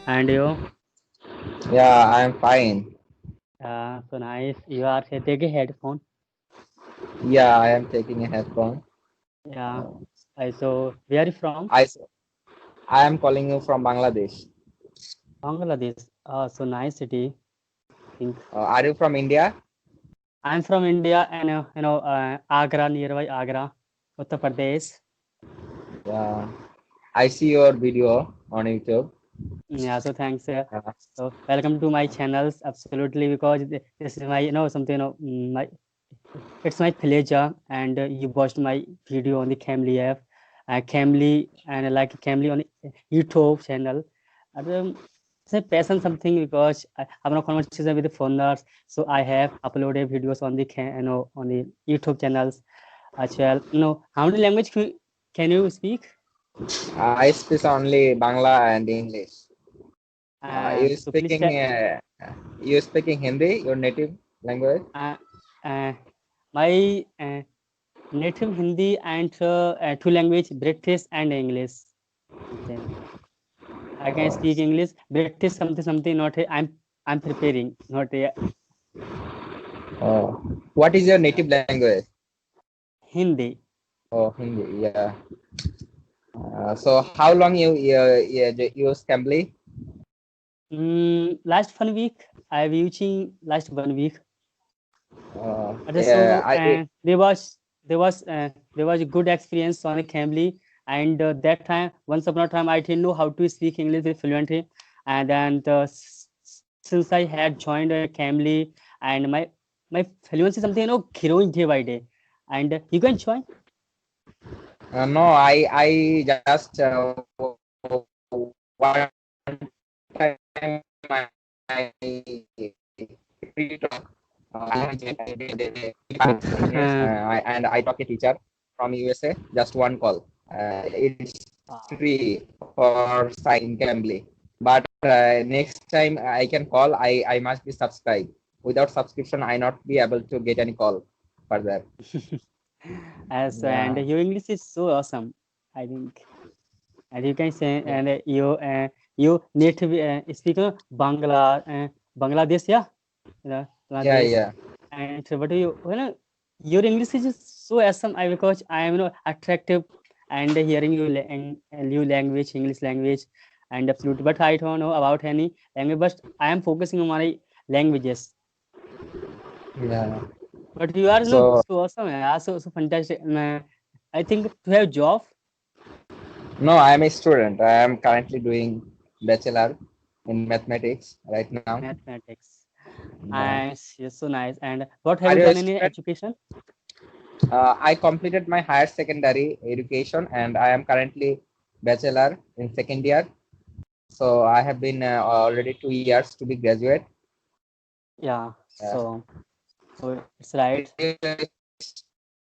And you? Yeah, I'm fine. So nice. You are taking headphone. Yeah, I am taking a headphone. Yeah. Uh, So where are you from? I, s- I am calling you from Bangladesh. Bangladesh. So nice city. I think Are you from India? I'm from India and Agra, nearby Agra, Uttar Pradesh. Yeah, I see your video on YouTube. Yeah. So thanks. Uh, So welcome to my channels. Absolutely, because this is my something my it's my pleasure, and you watched my video on the Cambly app, Cambly, and I like Cambly on YouTube channel. And, it's a passion something because I have no conversation with the foreigners, so I have uploaded videos on the on the YouTube channels as well. How many language can you speak? I speak only Bangla and English. And so please tell. You speaking Hindi, your native language? Uh, uh, my native Hindi and two language British and English. Something. I can Oh, speak English. British something. Not I'm preparing. Not oh. What is your yeah. native language? Hindi. Oh, Hindi. Yeah. So how long you use Cambly? Last 1 week I've using last 1 week. Yeah, So there was a good experience on a Cambly, and that time once upon a time I didn't know how to speak English very fluently, and then since I had joined a Cambly, and my fluency something growing day by day, and you can join. no, I just one time I pre-talk English and I talk a teacher from USA. Just one call. It's free for sign Cambly. But next time I can call, I must be subscribed. Without subscription, I not be able to get any call further. As and Yeah. your English is so awesome, I think. And you can say and you native speaker Bangladesh, yeah, Yeah, Bangladesh. yeah. And what do your English is just so awesome. I because I am attractive and hearing you and new language, English language, and absolutely. But I don't know about any language. But I am focusing on my languages. Yeah. But you are So so awesome, yeah, so fantastic. I think to have job. no, I am a student. I am currently doing bachelor in mathematics right now. Mathematics. Yeah. Nice, yes, so nice. And what have Are you you a done in your student? education? I completed my higher secondary education and I am currently bachelor in second year. So I have been already 2 years to be graduate. Yeah, Yeah. so it's right. Are you a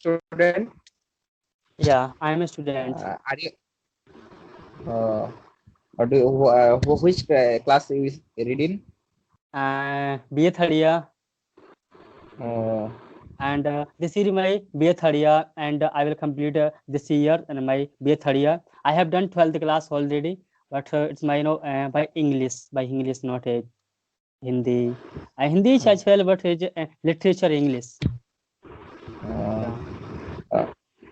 student? Yeah, I'm a student. Are you? Uh, or do you, which class you is reading? BA third year, Uh, and this is my BA third year, and I will complete this year and my BA third year. I have done 12th class already, but it's my by English, not a Hindi. Hindi is as well, but it's literature English. uh,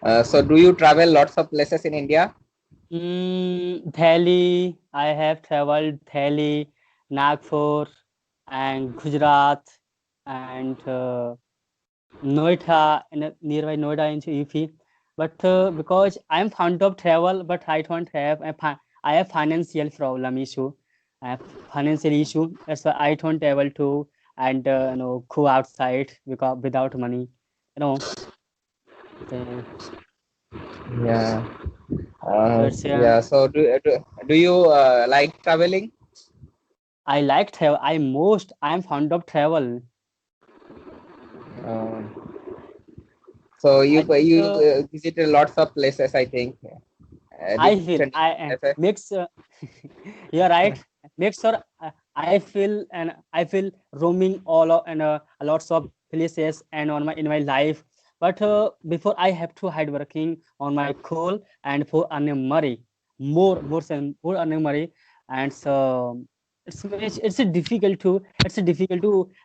Yeah. so do you travel lots of places in India? Delhi, I have traveled Delhi, Nagpur, and Gujarat, and Noida, nearby Noida in UP. But because I am fond of travel, but I don't have I have financial problem issue. I have financial issue. That's why I don't able to and go outside because without money. You know, the, Yeah. so it's Yeah. So do you like traveling? I like travel. I am fond of travel. Uh, so I think you visited lots of places, I think, I feel different I places. makes you're right. Make sure I feel and I feel roaming all of, and lots of places and on my in my life. But before I have to hard working on my goal and for earning money, more earning money. and so it's a difficult to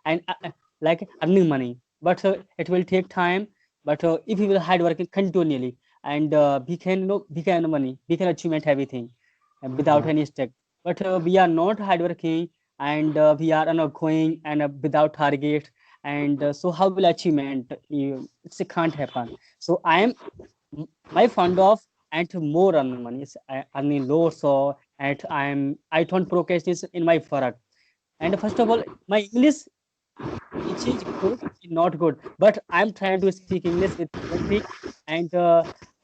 and like earning money, but it will take time. But if we will hard working continually, and we can we can earn money, we can achieve everything without Yeah. any step. But we are not hardworking, and we are going and without target, and so how will achievement? It can't happen. So I am my fund of and more earning money is earning low, so and I don't procrastinate in my work. And first of all, my English, it is good, it's not good, but I'm trying to speak English with fluently, and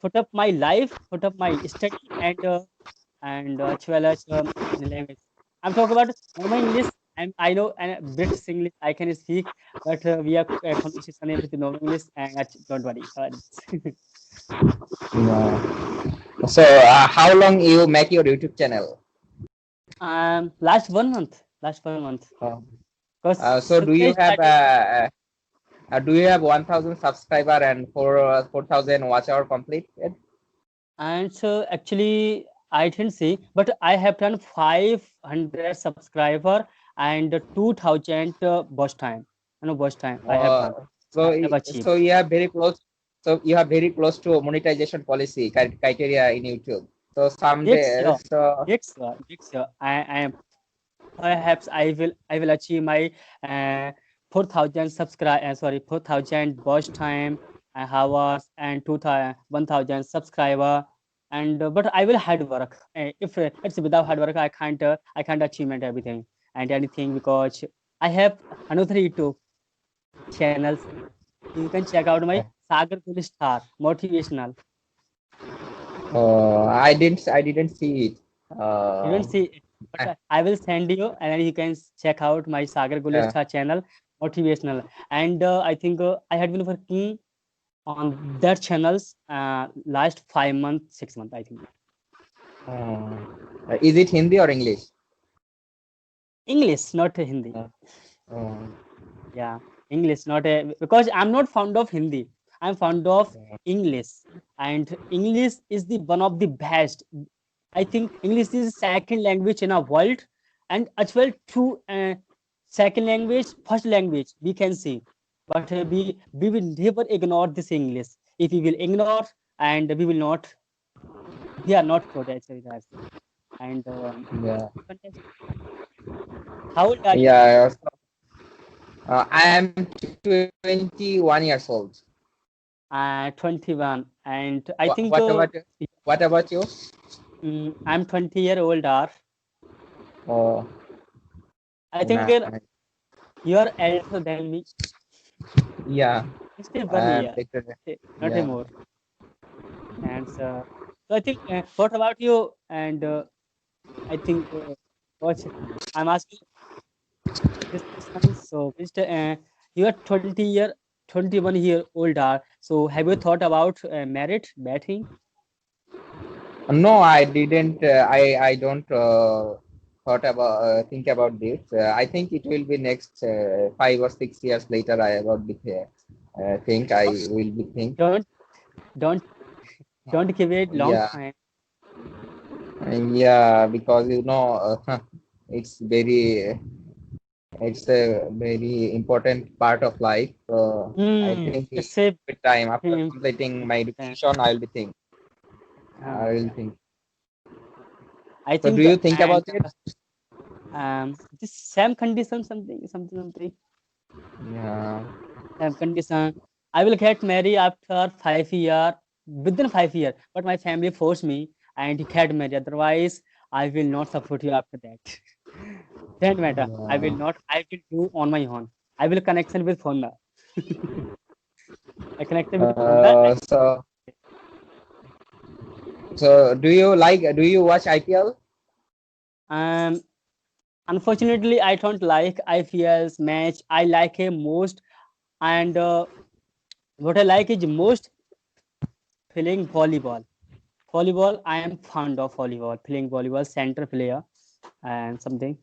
put up my life, put up my study, and as well as in language. I'm talking about normal English, and I know and British English I can speak, but we are conversation with normal English, and don't worry. Yeah. So how long you make your YouTube channel? Last 1 month, last 1 month, Uh, because so since I started. do you have 1,000 subscriber and 4,000 watch hour completed? And so actually, I didn't see, but I have done 500 subscriber and 2000 watch time. Watch time I have Uh, done. I have achieved. so you have very close. So you have very close to monetization policy criteria in YouTube. So Next someday, year, so next year, I am perhaps I will achieve my 4,000 subscribe. Sorry, 4,000 watch time, hours, and 2,000 1,000 subscriber. And but I will hard work. If it's without hard work, I can't achievement everything and anything, because I have another YouTube channels. You can check out my Sagar Kul Star motivational. I didn't see it. You don't see it, but I- I will send you, and then you can check out my Sagar yeah. Gulestar channel, motivational. And I think I had been working on that channels last 5 months, 6 months, I think. Is it Hindi or English? English, not Hindi. Uh, uh, Yeah, English, not because I'm not fond of Hindi. I'm fond of yeah. English, and English is the one of the best. I think English is second language in our world, and as well to second language, first language we can see. But we will never ignore this English. If we will ignore, and we will not, we are not good at it. And Yeah. fantastic. How old are you? Yeah. So, I am 21 years old. 21, and I think What about you? What about you? I'm 20-year-old. Are Oh, I think nice. you are elder than me. Yeah. Just a 1 year, Better. not a Yeah. more. And so I think, what about you? And I think what I'm asking this question. So, Mr. You are 21 year old. Are so have you thought about marriage, betting? No, I didn't. I don't think about this. I think it will be next 5 or 6 years later. I about be think I will be think. Don't don't don't give it long Yeah, time. yeah, because it's very it's a very important part of life. So I think It's a with time after very completing my important. education, I will be think. I will Yeah. think. I So do think you think and about it? this same condition, something. Yeah. Condition. I will get married after 5 year, within 5 year. But my family forced me and he get married. Otherwise, I will not support you after that. Don't matter. I will Yeah. not. I will do on my own. I will connection with Honda. I connected with Honda. Uh, so so do you watch IPL? Um, Unfortunately, I don't like IPL's match. I like a most, and what I like is most playing volleyball. Volleyball, I am fond of volleyball, playing volleyball, center player, and something.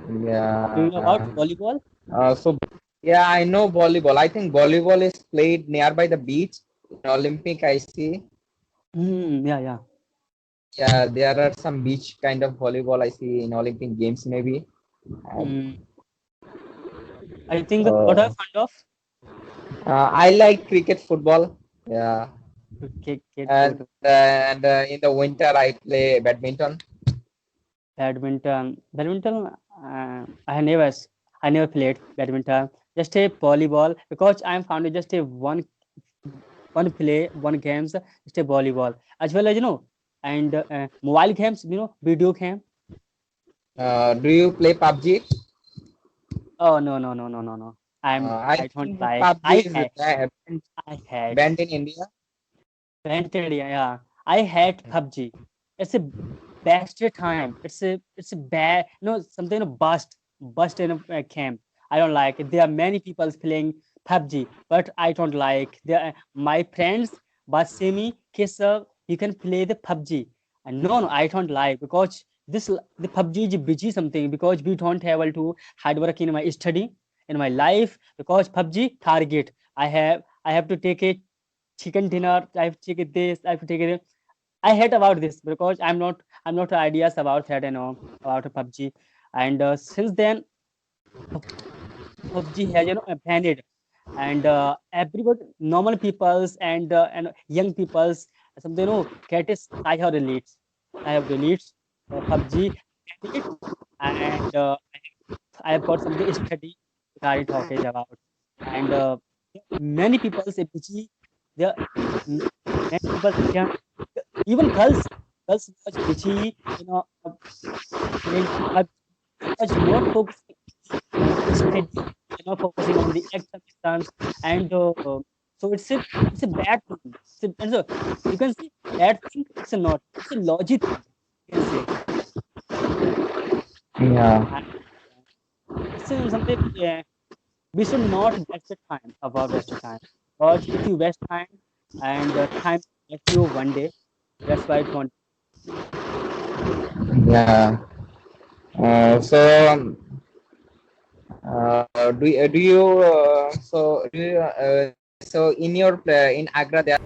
Do you know about Yeah. volleyball? So yeah, I know volleyball. I think volleyball is played nearby the beach in Olympic. I see. Yeah, yeah. Yeah, there are some beach kind of volleyball I see in Olympic Games maybe. And, Mm, I think what are uh, you fond of? I like cricket, football. Yeah, Cricket, and football, in the winter I play badminton. badminton. Badminton. I never played badminton. Just a volleyball because I'm found it just a one play, one games, just a volleyball. As well as and mobile games, video game. Do you play PUBG? Oh no no no no no no. I I don't think like. PUBG is I had banned in India. Granted, yeah. I hate PUBG. It's a best time. It's a bad, something bust in a camp. I don't like it. There are many people playing PUBG, but I don't like. My friends, Basimi, Keshav, you can play the PUBG. And no, I don't like because the PUBG is busy something because we don't able to hard work in my study in my life because PUBG target. I have to take it chicken dinner. I have to take it this. I have to take it. I hate about this because I'm not ideas about that about a PUBG, and since then PUBG has banned, and everybody normal peoples and young peoples something get is I have deletes PUBG banned it, and I have got something study regarding talking about, and many people say PUBG there many people young even girls watch bitchy, playing PUBG because not focusing on the study, focusing on the exams, and so it's a bad thing. And so you can see bad thing. It's a logic thing. You can say Yeah, and, it's something. We should not waste the time about waste of time. Because if you waste time and time gets you one day, that's why it won't. yeah. So do you so in your in Agra there